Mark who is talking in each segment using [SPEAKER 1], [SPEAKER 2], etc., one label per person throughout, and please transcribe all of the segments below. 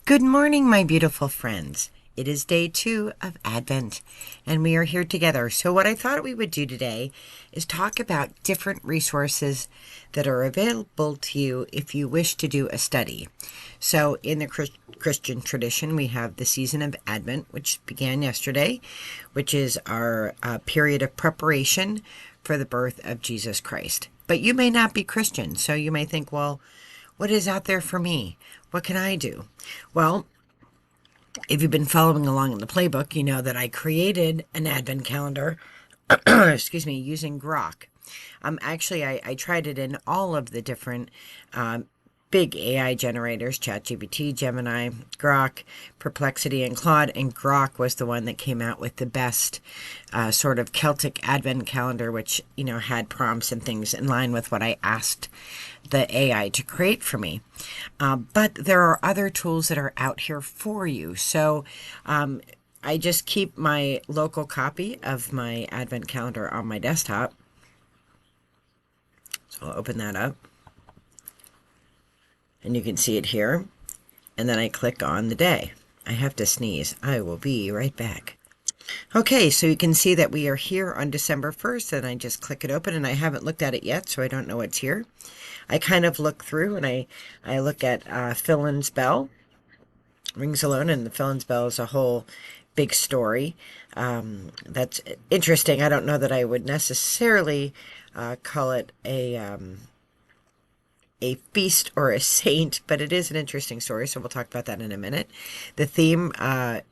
[SPEAKER 1] Good morning, my beautiful friends. It is day 2 of Advent, and we are here together. So what I thought we would do today is talk about different resources that are available to you if you wish to do a study. So in the Christian tradition, we have the season of Advent, which began yesterday, which is our period of preparation for the birth of Jesus Christ. But you may not be Christian, so you may think, well, what is out there for me? What can I do? Well, if you've been following along in the playbook, you know that I created an advent calendar, excuse me, using Grok. Actually, I tried it in all of the different big AI generators, ChatGPT, Gemini, Grok, Perplexity, and Claude, and Grok was the one that came out with the best sort of Celtic Advent calendar, which, you know, had prompts and things in line with what I asked the AI to create for me. But there are other tools that are out here for you. So I just keep my local copy of my Advent calendar on my desktop. So I'll open that up. And you can see it here. And then I click on the day. I have to sneeze. I will be right back. Okay, so you can see that we are here on December 1st, and I just click it open, and I haven't looked at it yet, so I don't know what's here. I kind of look through, and I look at Fillan's bell, rings alone, and the Fillan's bell is a whole big story. That's interesting. I don't know that I would necessarily call it a feast or a saint, but it is an interesting story, so we'll talk about that in a minute. The theme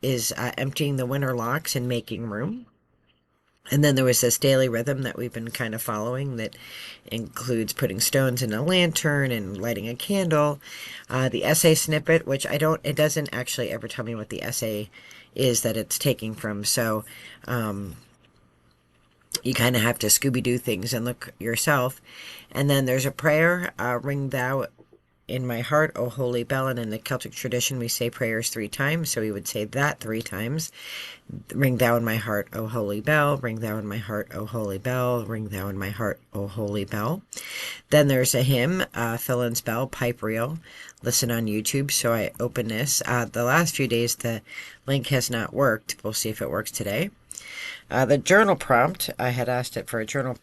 [SPEAKER 1] is emptying the winter locks and making room. And then there was this daily rhythm that we've been kind of following that includes putting stones in a lantern and lighting a candle. The essay snippet, which it doesn't actually ever tell me what the essay is that it's taking from, so you kind of have to Scooby-Doo things and look yourself. And then there's a prayer, ring thou in my heart, O holy bell. And in the Celtic tradition, we say prayers 3 times, so we would say that 3 times. Ring thou in my heart, O holy bell. Ring thou in my heart, O holy bell. Ring thou in my heart, O holy bell. Then there's a hymn, Fillan's Bell, pipe reel. Listen on YouTube. So I open this. The last few days, the link has not worked. We'll see if it works today. The journal prompt, I had asked it for a journal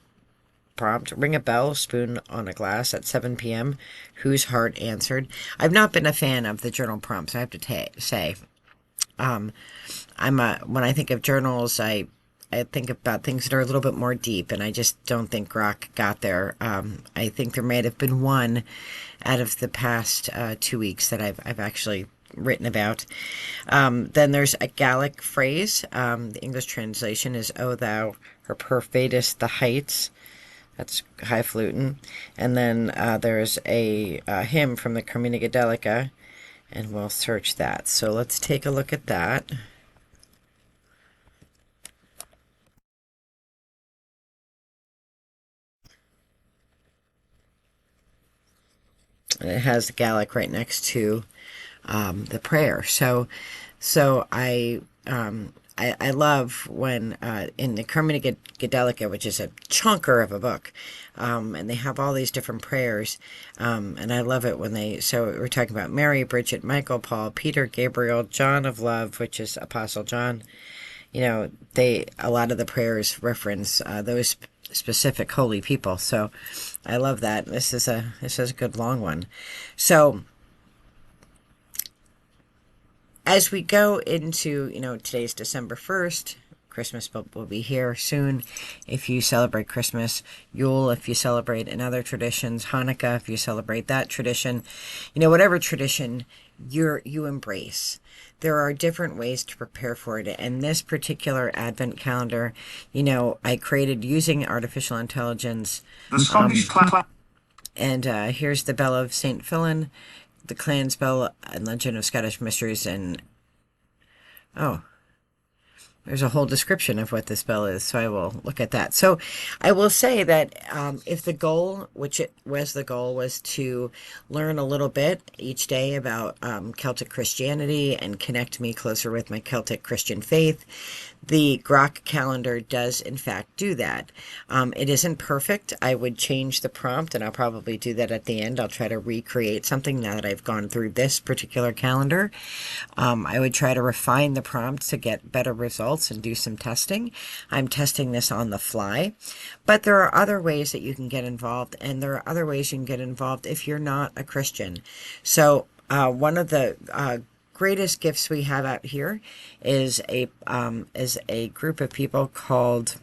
[SPEAKER 1] prompt. Ring a bell, spoon on a glass at 7 p.m. Whose heart answered? I've not been a fan of the journal prompts, I have to say. When I think of journals, I think about things that are a little bit more deep, and I just don't think Grok got there. I think there may have been one out of the past 2 weeks that I've actually written about. Then there's a Gallic phrase. The English translation is, "O thou who pervadest the heights." That's highfalutin. And then there's a hymn from the Carmina Gadelica, and we'll search that. So let's take a look at that. And it has the Gallic right next to the prayer. So I love when in the Carmina Gadelica, which is a chunker of a book, and they have all these different prayers, and I love it when so we're talking about Mary, Bridget, Michael, Paul, Peter, Gabriel, John of Love, which is Apostle John. You know, a lot of the prayers reference those specific holy people. So I love that. This is a good long one. So as we go into, today's December 1st, Christmas will be here soon. If you celebrate Christmas, Yule, if you celebrate in other traditions, Hanukkah, if you celebrate that tradition, whatever tradition you embrace, there are different ways to prepare for it. And this particular Advent calendar, I created using artificial intelligence.
[SPEAKER 2] The Scottish
[SPEAKER 1] And here's the Bell of St. Fillan, the Clan's Bell, and Legend of Scottish Mysteries, and there's a whole description of what the spell is, so I will look at that. So I will say that if the goal, which it was the goal, was to learn a little bit each day about Celtic Christianity and connect me closer with my Celtic Christian faith, the Grok calendar does in fact do that. It isn't perfect. I would change the prompt, and I'll probably do that at the end. I'll try to recreate something now that I've gone through this particular calendar. I would try to refine the prompt to get better results and do some testing. I'm testing this on the fly, but there are other ways that you can get involved, and there are other ways you can get involved if you're not a Christian. So one of the greatest gifts we have out here is a group of people called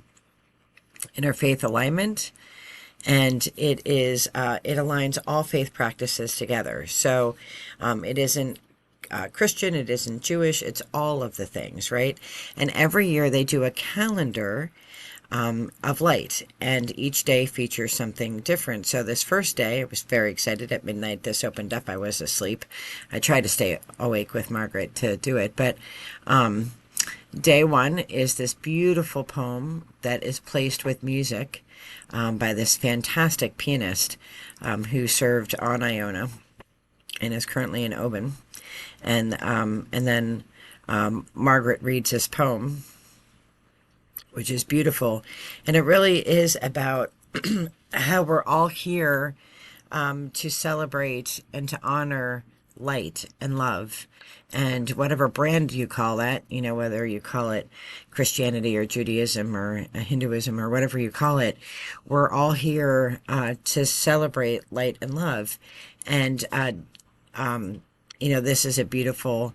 [SPEAKER 1] Interfaith Alignment, and it aligns all faith practices together. So it isn't Christian, it isn't Jewish, it's all of the things, right? And every year they do a calendar of light, and each day features something different. So this first day, I was very excited. At midnight, this opened up. I was asleep. I tried to stay awake with Margaret to do it, but day one is this beautiful poem that is placed with music by this fantastic pianist who served on Iona and is currently in Oban. And then Margaret reads this poem, which is beautiful. And it really is about how we're all here to celebrate and to honor light and love. And whatever brand you call that, whether you call it Christianity or Judaism or Hinduism or whatever you call it, we're all here to celebrate light and love. And this is a beautiful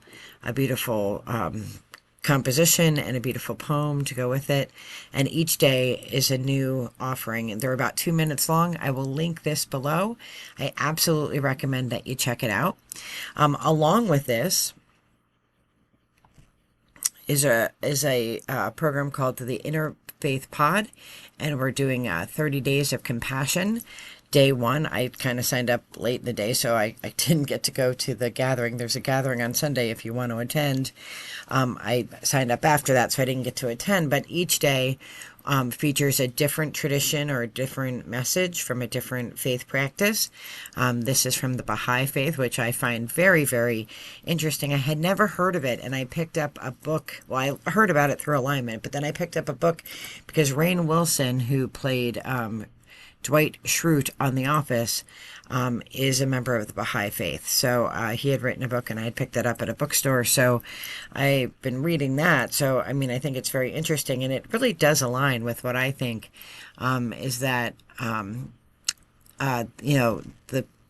[SPEAKER 1] composition and a beautiful poem to go with it. And each day is a new offering, and they're about 2 minutes long. I will link this below. I absolutely recommend that you check it out. Along with this is a program called the Interfaith Pod, and we're doing 30 days of compassion. Day one, I kind of signed up late in the day, so I didn't get to go to the gathering. There's a gathering on Sunday if you want to attend. I signed up after that, so I didn't get to attend. But each day features a different tradition or a different message from a different faith practice. This is from the Baha'i faith, which I find very, very interesting. I had never heard of it, and I picked up a book. Well, I heard about it through Alignment, but then I picked up a book because Rainn Wilson, who played Dwight Schrute on The Office, is a member of the Baha'i faith. So he had written a book, and I had picked that up at a bookstore. So I've been reading that. So, I think it's very interesting, and it really does align with what I think is that, the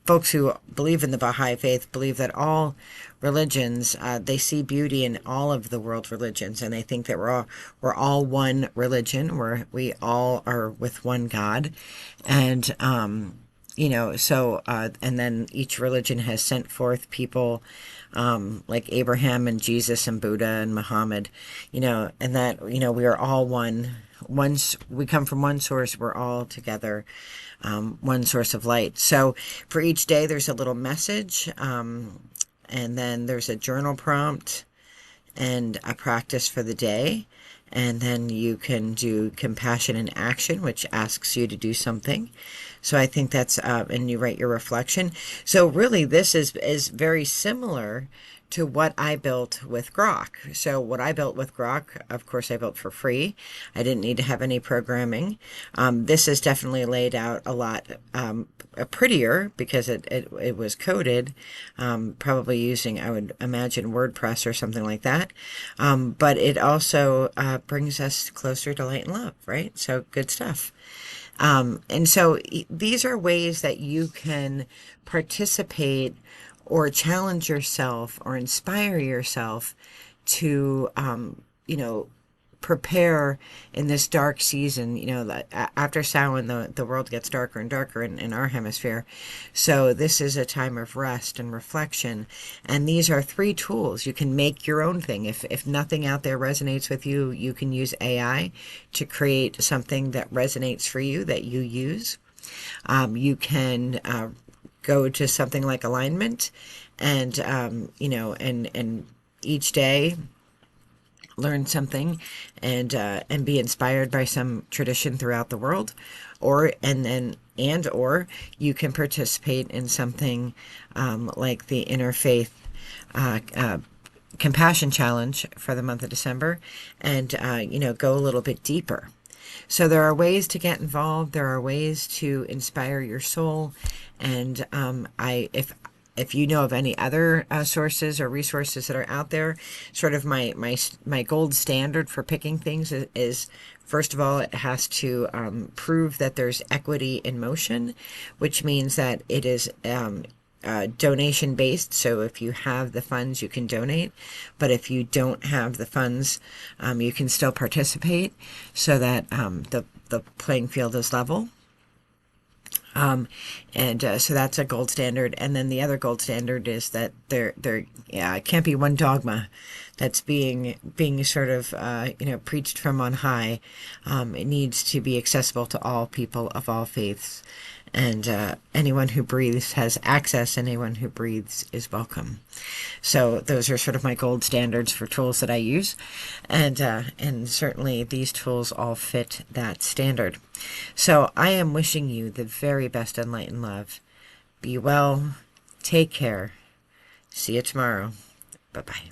[SPEAKER 1] folks who believe in the Baha'i faith believe that all religions, they see beauty in all of the world religions, and they think that we're all one religion, where we all are with one God. And and then each religion has sent forth people like Abraham and Jesus and Buddha and Muhammad, and that we are all one. Once we come from one source, we're all together, one source of light. So for each day there's a little message, and then there's a journal prompt and a practice for the day. And then you can do compassion in action, which asks you to do something. So I think that's, and you write your reflection. So really this is very similar to what I built with Grok. So what I built with Grok, of course, I built for free. I didn't need to have any programming. This is definitely laid out a lot prettier because it was coded, probably using, I would imagine, WordPress or something like that. But it also brings us closer to light and love, right? So good stuff. And so these are ways that you can participate or challenge yourself or inspire yourself to, prepare in this dark season. After Samhain, the world gets darker and darker in our hemisphere. So this is a time of rest and reflection. And these are 3 tools. You can make your own thing. If nothing out there resonates with you, you can use AI to create something that resonates for you that you use. You can go to something like Alignment, and and each day learn something and be inspired by some tradition throughout the world, or you can participate in something like the Interfaith Compassion Challenge for the month of December, and go a little bit deeper. So there are ways to get involved. There are ways to inspire your soul, and if you know of any other sources or resources that are out there, sort of my gold standard for picking things is first of all, it has to prove that there's equity in motion, which means that it is donation based. So if you have the funds, you can donate, but if you don't have the funds, you can still participate, so that the playing field is level. So that's a gold standard. And then the other gold standard is that there can't be one dogma that's being sort of preached from on high. It needs to be accessible to all people of all faiths, and anyone who breathes has access, and anyone who breathes is welcome. So those are sort of my gold standards for tools that I use, and certainly these tools all fit that standard. So I am wishing you the very best in light and love. Be well, take care, see you tomorrow. Bye-bye.